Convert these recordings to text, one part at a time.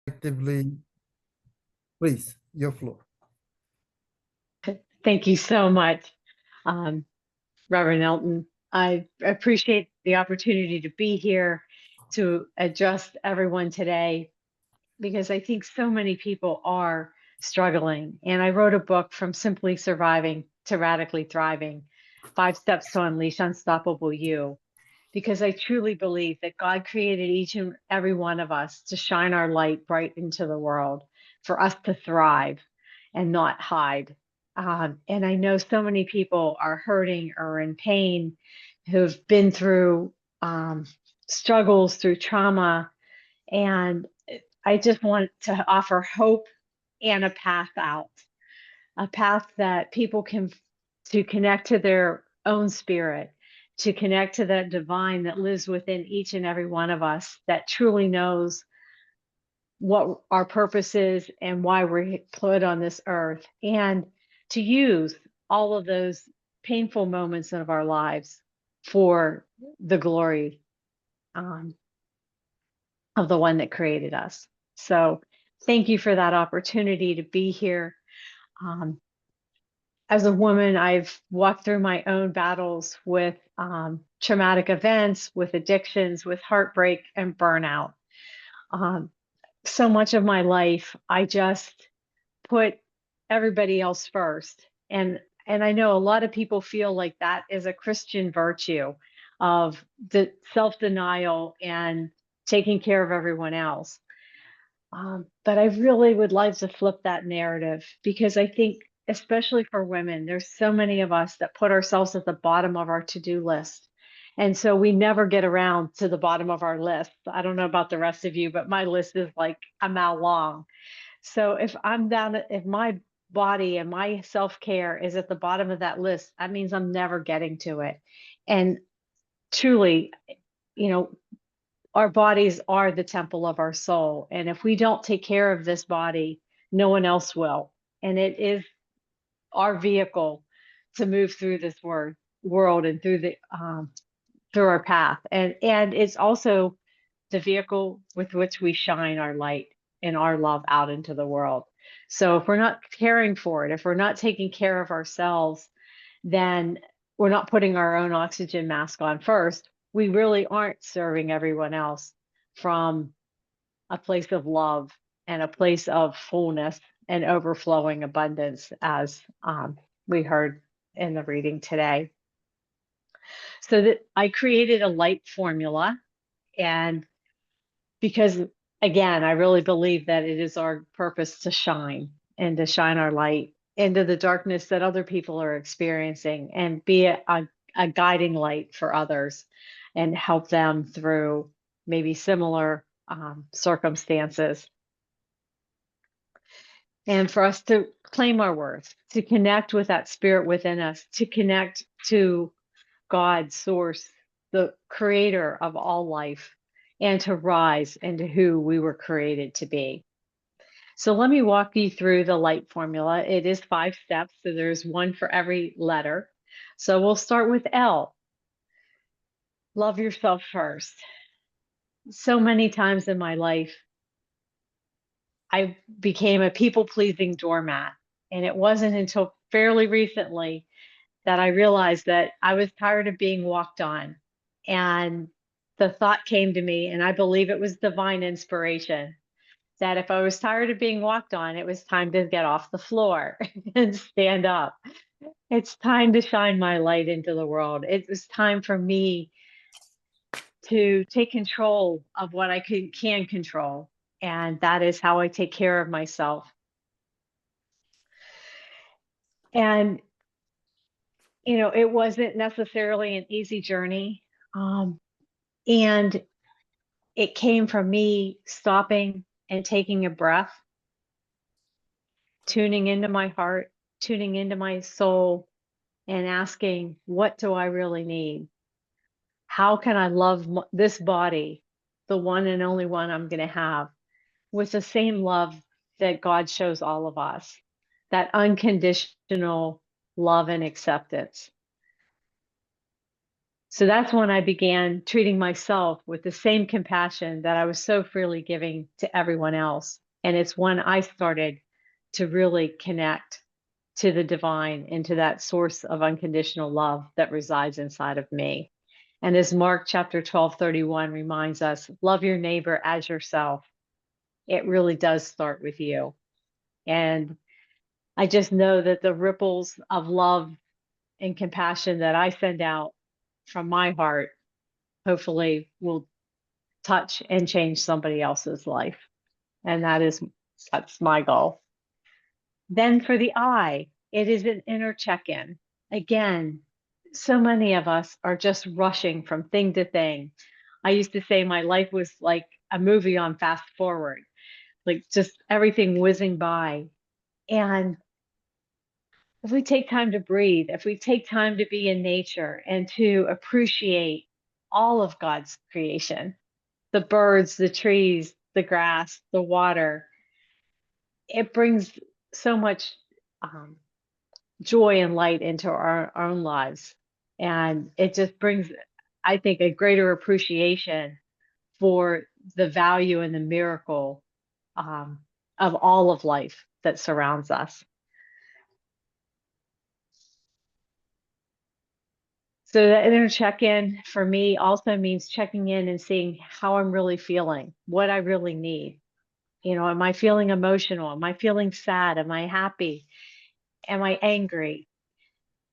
Actively, please, your floor. Thank you so much, um, Reverend Elton. I appreciate the opportunity to be here to address everyone today because I think so many people are struggling. And I wrote a book, From Simply Surviving to Radically Thriving, 5 Steps to Unleash Unstoppable You, because I truly believe that God created each and every one of us to shine our light bright into the world, for us to thrive and not hide. And I know so many people are hurting or in pain who've been through struggles, through trauma. And I just want to offer hope and a path out, a path that people can to connect to their own spirit, to connect to that divine that lives within each and every one of us, that truly knows what our purpose is and why we're put on this earth, and to use all of those painful moments of our lives for the glory um, of the one that created us. So thank you for that opportunity to be here. Um, as a woman, I've walked through my own battles with traumatic events, with addictions, with heartbreak and burnout. Um, so much of my life, I just put everybody else first. And I know a lot of people feel like that is a Christian virtue of the self-denial and taking care of everyone else. But I really would like to flip that narrative because I think, especially for women, there's so many of us that put ourselves at the bottom of our to-do list. And so we never get around to the bottom of our list. I don't know about the rest of you, but my list is like a mile long. So if I'm down, if my body and my self-care is at the bottom of that list, that means I'm never getting to it. And truly, you know, our bodies are the temple of our soul. And if we don't take care of this body, no one else will. And it is our vehicle to move through this world and through our path. And it's also the vehicle with which we shine our light and our love out into the world. So if we're not caring for it, if we're not taking care of ourselves, then we're not putting our own oxygen mask on first. We really aren't serving everyone else from a place of love and a place of fullness and overflowing abundance, as we heard in the reading today. So that I created a light formula, and because again, I really believe that it is our purpose to shine and to shine our light into the darkness that other people are experiencing and be a guiding light for others and help them through maybe similar circumstances. And for us to claim our worth, to connect with that spirit within us, to connect to God, source, the creator of all life, and to rise into who we were created to be. So let me walk you through the light formula. It is 5 steps, so there's one for every letter. So we'll start with L. Love yourself first. So many times in my life, I became a people-pleasing doormat. And it wasn't until fairly recently that I realized that I was tired of being walked on. And the thought came to me, and I believe it was divine inspiration, that if I was tired of being walked on, it was time to get off the floor and stand up. It's time to shine my light into the world. It was time for me to take control of what I can control. And that is how I take care of myself. And, it wasn't necessarily an easy journey. Um, and it came from me stopping and taking a breath, tuning into my heart, tuning into my soul, and asking, what do I really need? How can I love this body, the one and only one I'm going to have, with the same love that God shows all of us, that unconditional love and acceptance? So that's when I began treating myself with the same compassion that I was so freely giving to everyone else. And it's when I started to really connect to the divine and to that source of unconditional love that resides inside of me. And as Mark chapter 12:31 reminds us, love your neighbor as yourself. It really does start with you. And I just know that the ripples of love and compassion that I send out from my heart hopefully will touch and change somebody else's life. And that's my goal. Then for the I, it is an inner check-in. Again, so many of us are just rushing from thing to thing. I used to say my life was like a movie on fast forward, like just everything whizzing by. And if we take time to breathe, if we take time to be in nature and to appreciate all of God's creation, the birds, the trees, the grass, the water, it brings so much um, joy and light into our own lives. And it just brings, I think, a greater appreciation for the value and the miracle um, of all of life that surrounds us. So that inner check-in for me also means checking in and seeing how I'm really feeling, what I really need. You know, am I feeling emotional? Am I feeling sad? Am I happy? Am I angry?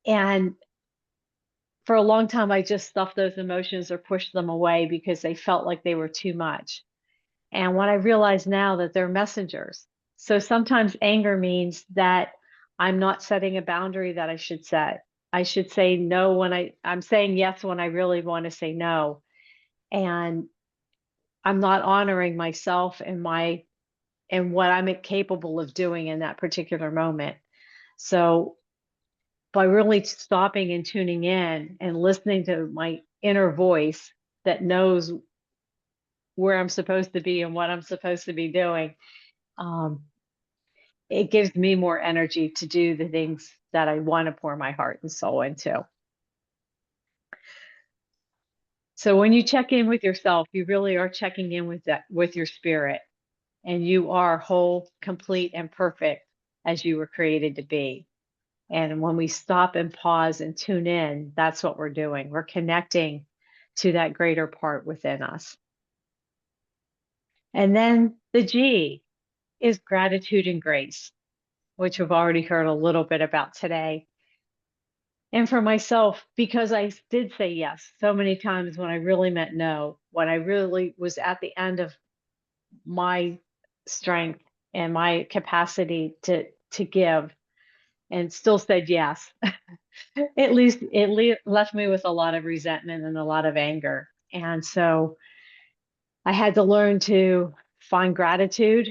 And for a long time, I just stuffed those emotions or pushed them away because they felt like they were too much. And what I realize now that they're messengers. So sometimes anger means that I'm not setting a boundary that I should set. I should say no when I'm saying yes when I really want to say no. And I'm not honoring myself and what I'm capable of doing in that particular moment. So by really stopping and tuning in and listening to my inner voice that knows where I'm supposed to be and what I'm supposed to be doing, um, it gives me more energy to do the things that I want to pour my heart and soul into. So when you check in with yourself, you really are checking in with your spirit, and you are whole, complete, and perfect as you were created to be. And when we stop and pause and tune in, that's what we're doing. We're connecting to that greater part within us. And then the G is gratitude and grace, which we've already heard a little bit about today. And for myself, because I did say yes so many times when I really meant no, when I really was at the end of my strength and my capacity to give and still said yes. At least left me with a lot of resentment and a lot of anger. And so I had to learn to find gratitude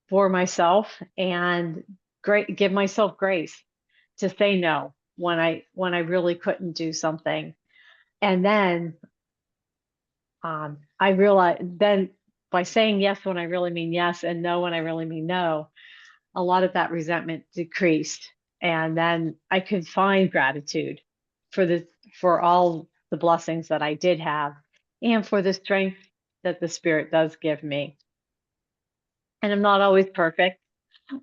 for myself and give myself grace to say no when I really couldn't do something. And then I realized then by saying yes when I really mean yes and no when I really mean no, a lot of that resentment decreased. And then I could find gratitude for for all the blessings that I did have and for the strength that the spirit does give me. And I'm not always perfect,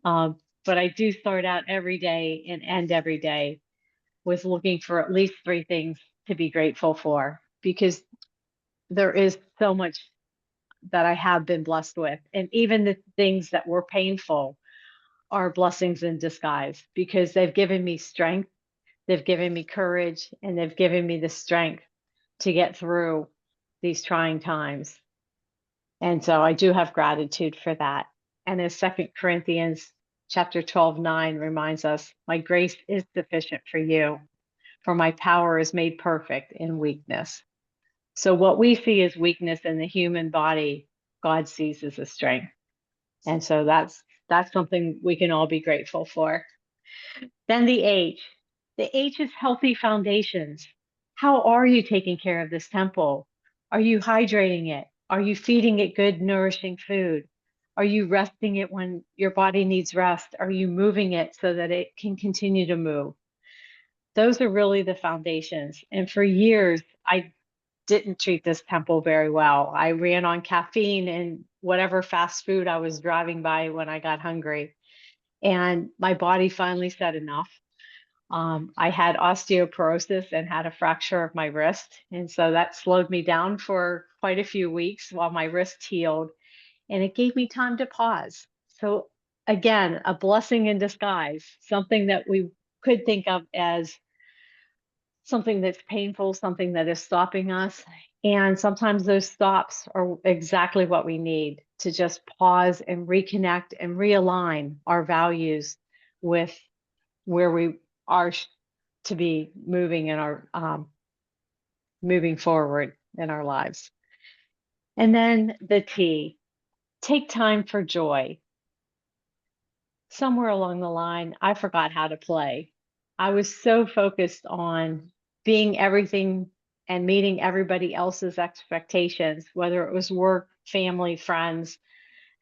but I do start out every day and end every day with looking for at least three things to be grateful for because there is so much that I have been blessed with. And even the things that were painful are blessings in disguise because they've given me strength, they've given me courage, and they've given me the strength to get through these trying times. And so I do have gratitude for that. And as Second Corinthians chapter 12:9 reminds us, my grace is sufficient for you, for my power is made perfect in weakness. So what we see as weakness in the human body, God sees as a strength. And so that's something we can all be grateful for. Then the H. The H is healthy foundations. How are you taking care of this temple? Are you hydrating it? Are you feeding it good, nourishing food? Are you resting it when your body needs rest? Are you moving it so that it can continue to move? Those are really the foundations. And for years, I didn't treat this temple very well. I ran on caffeine and whatever fast food I was driving by when I got hungry. And my body finally said enough. I had osteoporosis and had a fracture of my wrist. And so that slowed me down for quite a few weeks while my wrist healed. And it gave me time to pause. So, again, a blessing in disguise, something that we could think of as something that's painful, something that is stopping us. And sometimes those stops are exactly what we need to just pause and reconnect and realign our values with where we are to be moving in our moving forward in our lives. And then the T, take time for joy. Somewhere along the line, I forgot how to play. I was so focused on being everything and meeting everybody else's expectations, whether it was work, family, friends,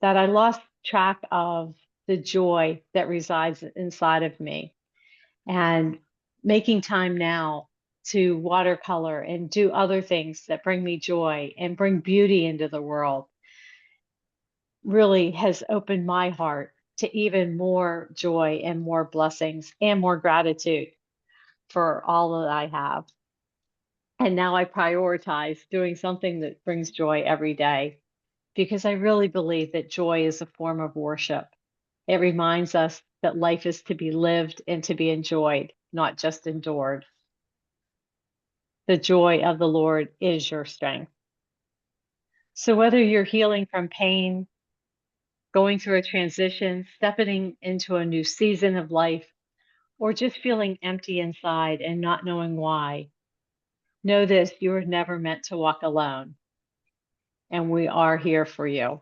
that I lost track of the joy that resides inside of me. And making time now to watercolor and do other things that bring me joy and bring beauty into the world really has opened my heart to even more joy and more blessings and more gratitude for all that I have. And now I prioritize doing something that brings joy every day because I really believe that joy is a form of worship. It reminds us that life is to be lived and to be enjoyed, not just endured. The joy of the Lord is your strength. So whether you're healing from pain, going through a transition, stepping into a new season of life, or just feeling empty inside and not knowing why, know this: you were never meant to walk alone, and we are here for you.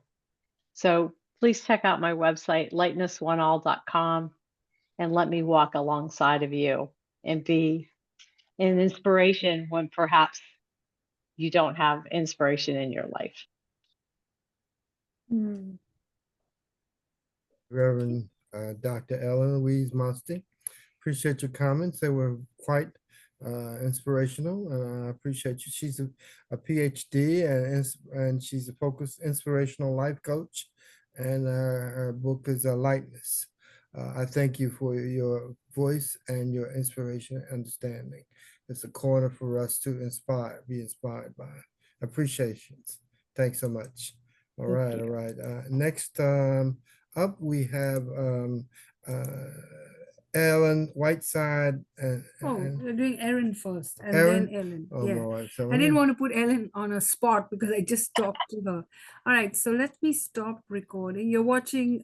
So please check out my website, lightnessoneall.com, and let me walk alongside of you and be an inspiration when perhaps you don't have inspiration in your life. Mm. Reverend Dr. Ellen Louise Musty. Appreciate your comments. They were quite inspirational, and I appreciate you. She's a PhD and she's a focused inspirational life coach, and her book is Lightness. I thank you for your voice and your inspiration and understanding. It's a corner for us to be inspired by. Appreciations. Thanks so much. All Thank right, you. all right. Next up, we have Ellen Whiteside Oh, we're doing Erin first and Aaron. then Ellen. Oh Yeah. boy, so I didn't want to put Ellen on a spot because I just talked to her. All right, so let me stop recording. You're watching